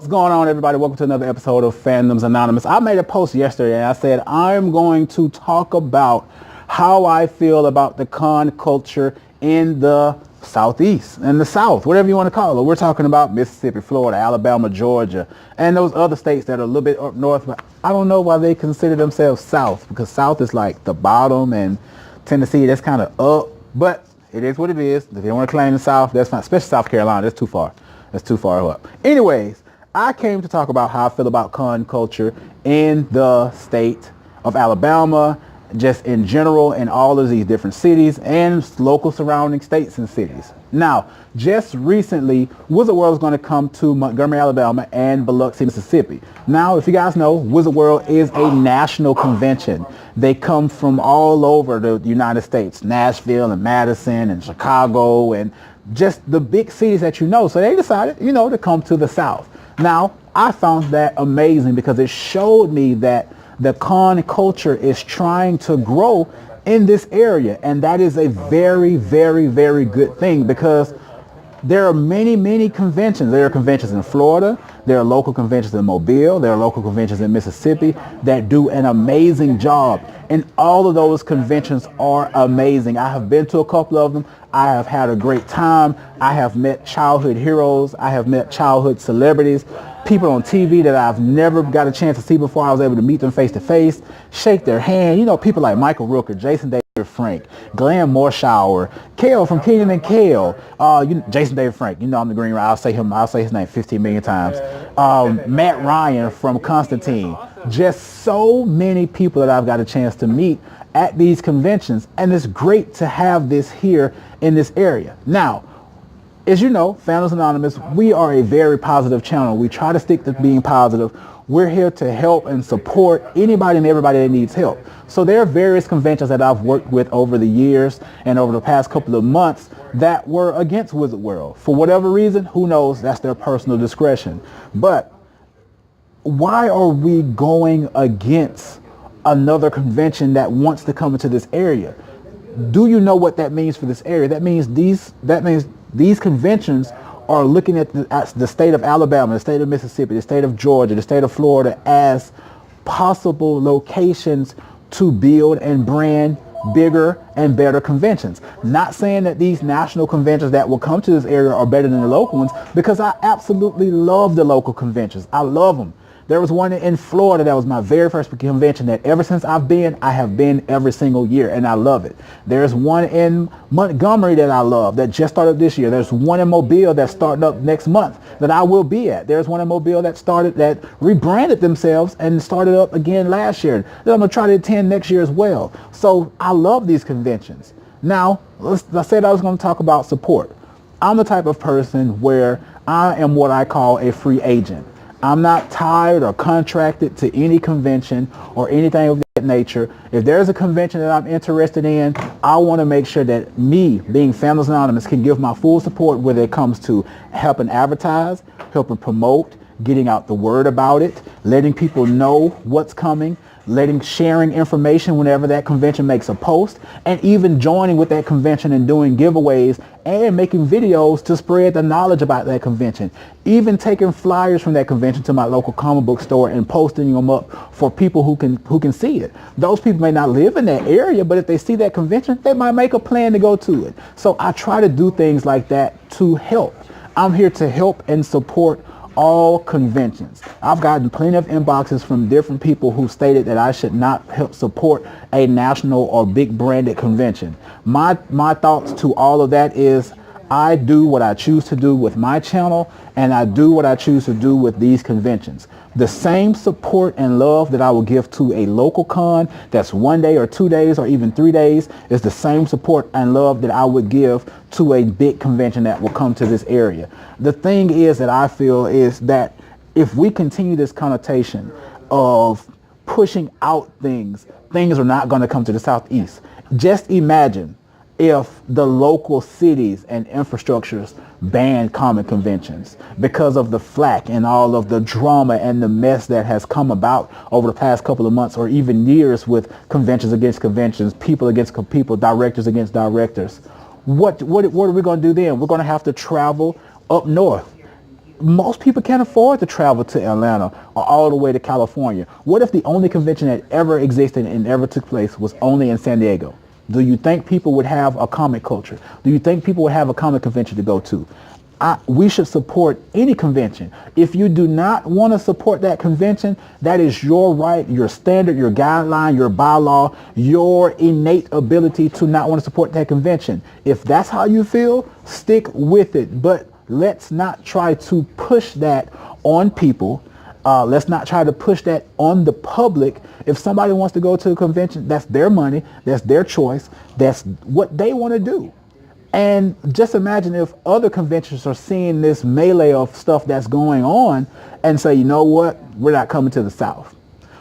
What's going on, everybody? Welcome to another episode of Fandoms Anonymous. I made a post yesterday and I said I'm going to talk about how I feel about the con culture in the Southeast and the South, whatever you want to call it. We're talking about Mississippi, Florida, Alabama, Georgia, and those other states that are a little bit up north. But I don't know why they consider themselves South, because South is like the bottom and Tennessee, that's kind of up. But it is what it is. If they want to claim the South, that's fine. Especially South Carolina, that's too far. That's too far up. Anyways, I came to talk about how I feel about con culture in the state of Alabama, just in general, in all of these different cities and local surrounding states and cities. Now, just recently, Wizard World is going to come to Montgomery, Alabama and Biloxi, Mississippi. Now, if you guys know, Wizard World is a national convention. They come from all over the United States, Nashville and Madison and Chicago and just the big cities that you know. So they decided, to come to the South. Now, I found that amazing because it showed me that the con culture is trying to grow in this area. And that is a very, very, very good thing, because there are many, many conventions. There are conventions in Florida. There are local conventions in Mobile. There are local conventions in Mississippi that do an amazing job. And all of those conventions are amazing. I have been to a couple of them. I have had a great time. I have met childhood heroes. I have met childhood celebrities, people on TV that I've never got a chance to see before. I was able to meet them face to face, shake their hand. People like Michael Rooker, Jason David Frank, Glenn Morshower, Kale from Keenan and Kale, Jason David Frank. I'm the Green Ray. I'll say his name 15 million times. Matt Ryan from Constantine. Just so many people that I've got a chance to meet at these conventions, and it's great to have this here in this area. Now, as you know, Fandoms Anonymous, we are a very positive channel. We try to stick to being positive. We're here to help and support anybody and everybody that needs help. So there are various conventions that I've worked with over the years and over the past couple of months that were against Wizard World. For whatever reason, who knows, that's their personal discretion. But why are we going against another convention that wants to come into this area? Do you know what that means for this area? That means these conventions are looking at the state of Alabama, the state of Mississippi, the state of Georgia, the state of Florida as possible locations to build and brand bigger and better conventions. Not saying that these national conventions that will come to this area are better than the local ones, because I absolutely love the local conventions. I love them. There was one in Florida that was my very first convention that ever since I have been every single year, and I love it. There's one in Montgomery that I love that just started this year. There's one in Mobile that's starting up next month that I will be at. There's one in Mobile that rebranded themselves and started up again last year that I'm going to try to attend next year as well. So I love these conventions. Now, I said I was going to talk about support. I'm the type of person where I am what I call a free agent. I'm not tied or contracted to any convention or anything of that nature. If there's a convention that I'm interested in, I want to make sure that me, being Fandoms Anonymous, can give my full support whether it comes to helping advertise, helping promote, getting out the word about it, letting people know what's coming, sharing information whenever that convention makes a post, and even joining with that convention and doing giveaways and making videos to spread the knowledge about that convention. Even taking flyers from that convention to my local comic book store and posting them up for people who can see it. Those people may not live in that area, but if they see that convention, they might make a plan to go to it. So I try to do things like that to help. I'm here to help and support all conventions. I've gotten plenty of inboxes from different people who stated that I should not help support a national or big branded convention. My thoughts to all of that is I do what I choose to do with my channel, and I do what I choose to do with these conventions. The same support and love that I will give to a local con that's 1 day or 2 days or even 3 days is the same support and love that I would give to a big convention that will come to this area. The thing is that I feel is that if we continue this connotation of pushing out things are not going to come to the Southeast. Just imagine if the local cities and infrastructures banned comic conventions because of the flack and all of the drama and the mess that has come about over the past couple of months or even years with conventions against conventions, people against people, directors against directors. What are we going to do then? We're going to have to travel up north. Most people can't afford to travel to Atlanta or all the way to California. What if the only convention that ever existed and ever took place was only in San Diego? Do you think people would have a comic culture? Do you think people would have a comic convention to go to? We should support any convention. If you do not want to support that convention, that is your right, your standard, your guideline, your bylaw, your innate ability to not want to support that convention. If that's how you feel, stick with it. But let's not try to push that on people. Let's not try to push that on the public. If somebody wants to go to a convention, that's their money, that's their choice, that's what they want to do. And just imagine if other conventions are seeing this melee of stuff that's going on and say, you know what, we're not coming to the South.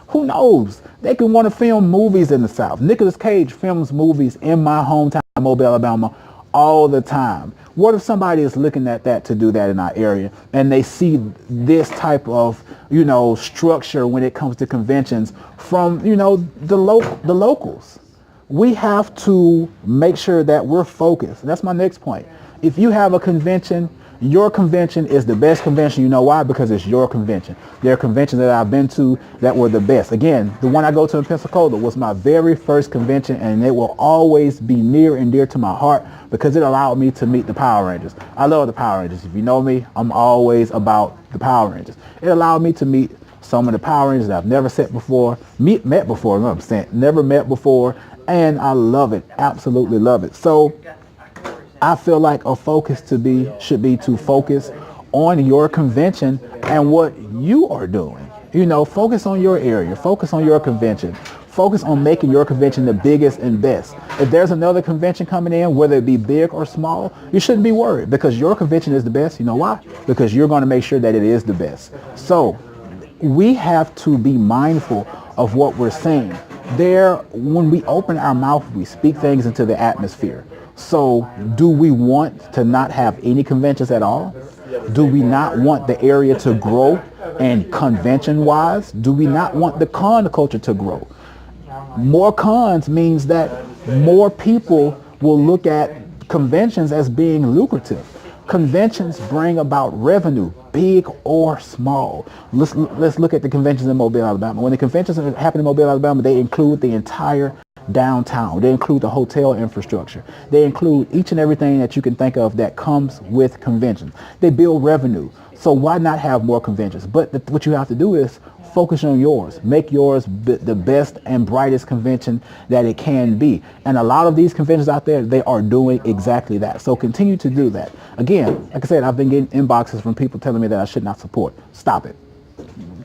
Who knows? They can want to film movies in the South. Nicolas Cage films movies in my hometown, Mobile, Alabama, all the time. What if somebody is looking at that to do that in our area and they see this type of, structure when it comes to conventions from, the locals? We have to make sure that we're focused. And that's my next point. If you have a convention, your convention is the best convention. You know why? Because it's your convention. There are conventions that I've been to that were the best. Again, the one I go to in Pensacola was my very first convention, and it will always be near and dear to my heart because it allowed me to meet the Power Rangers. I love the Power Rangers. If you know me, I'm always about the Power Rangers. It allowed me to meet some of the Power Rangers that I've never met before, never met before. And I love it, absolutely love it. So I feel like a focus should be to focus on your convention and what you are doing. Focus on your area, focus on your convention, focus on making your convention the biggest and best. If there's another convention coming in, whether it be big or small, you shouldn't be worried because your convention is the best. You know why? Because you're going to make sure that it is the best. So we have to be mindful of what we're saying. When we open our mouth, we speak things into the atmosphere. So do we want to not have any conventions at all? Do we not want the area to grow? And convention-wise, do we not want the con culture to grow? More cons means that more people will look at conventions as being lucrative. Conventions bring about revenue, big or small. Let's look at the conventions in Mobile, Alabama. When the conventions happen in Mobile, Alabama, they include the entire downtown. They include the hotel infrastructure. They include each and everything that you can think of that comes with conventions. They build revenue. So why not have more conventions? But what you have to do is focus on yours. Make yours the best and brightest convention that it can be. And a lot of these conventions out there, they are doing exactly that. So continue to do that. Again, like I said, I've been getting inboxes from people telling me that I should not support. Stop it.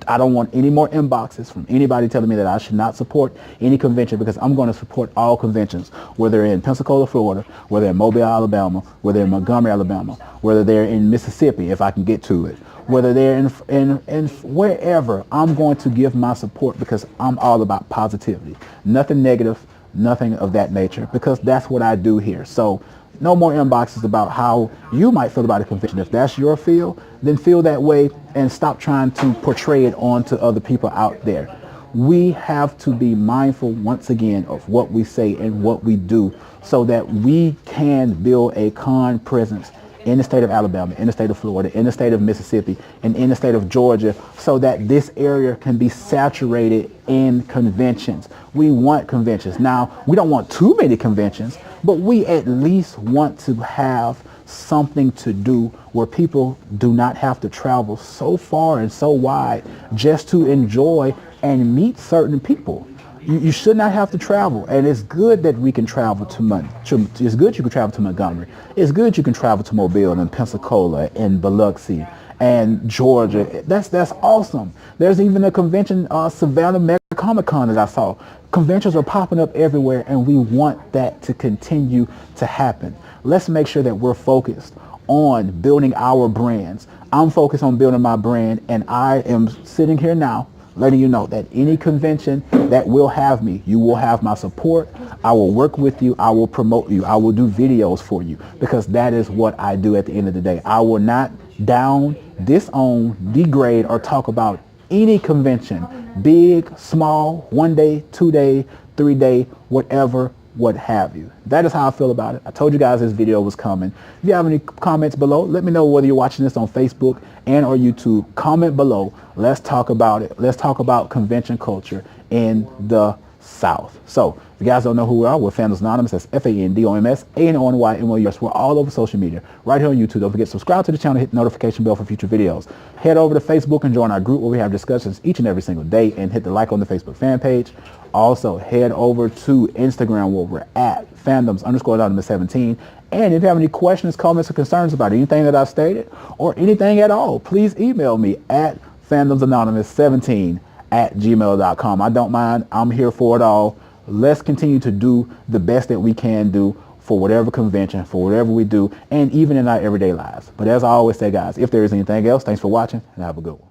I don't want any more inboxes from anybody telling me that I should not support any convention because I'm going to support all conventions, whether in Pensacola, Florida, whether in Mobile, Alabama, whether in Montgomery, Alabama, whether they're in Mississippi, if I can get to it, whether they're in wherever. I'm going to give my support because I'm all about positivity. Nothing negative, nothing of that nature, because that's what I do here. So no more inboxes about how you might feel about a convention. If that's your feel, then feel that way and stop trying to portray it onto other people out there. We have to be mindful once again of what we say and what we do so that we can build a con presence in the state of Alabama, in the state of Florida, in the state of Mississippi, and in the state of Georgia, so that this area can be saturated in conventions. We want conventions. Now, we don't want too many conventions, but we at least want to have something to do where people do not have to travel so far and so wide just to enjoy and meet certain people. You should not have to travel, and it's good that we can travel it's good you can travel to Montgomery. It's good you can travel to Mobile and Pensacola and Biloxi and Georgia. That's awesome. There's even a convention, Savannah Mega Comic Con, that I saw. Conventions are popping up everywhere, and we want that to continue to happen. Let's make sure that we're focused on building our brands. I'm focused on building my brand, and I am sitting here now letting you know that any convention that will have me, you will have my support. I will work with you. I will promote you. I will do videos for you because that is what I do at the end of the day. I will not down, disown, degrade, or talk about any convention, big, small, 1 day, 2 day, 3 day, whatever. what have you. That is how I feel about it. I told you guys this video was coming. If you have any comments below, let me know whether you're watching this on Facebook and or YouTube. Comment below. Let's talk about it. Let's talk about convention culture in the South. So if you guys don't know who we are, we're Fandoms Anonymous. That's FANDOMS, ANONYMOUS. We're all over social media, right here on YouTube. Don't forget to subscribe to the channel, hit the notification bell for future videos. Head over to Facebook and join our group where we have discussions each and every single day, and hit the like on the Facebook fan page. Also, head over to Instagram where we're at Fandoms_Anonymous17. And if you have any questions, comments, or concerns about anything that I've stated or anything at all, please email me at fandomsanonymous17@gmail.com. I don't mind. I'm here for it all. Let's continue to do the best that we can do for whatever convention, for whatever we do, and even in our everyday lives. But as I always say, guys, if there is anything else, thanks for watching and have a good one.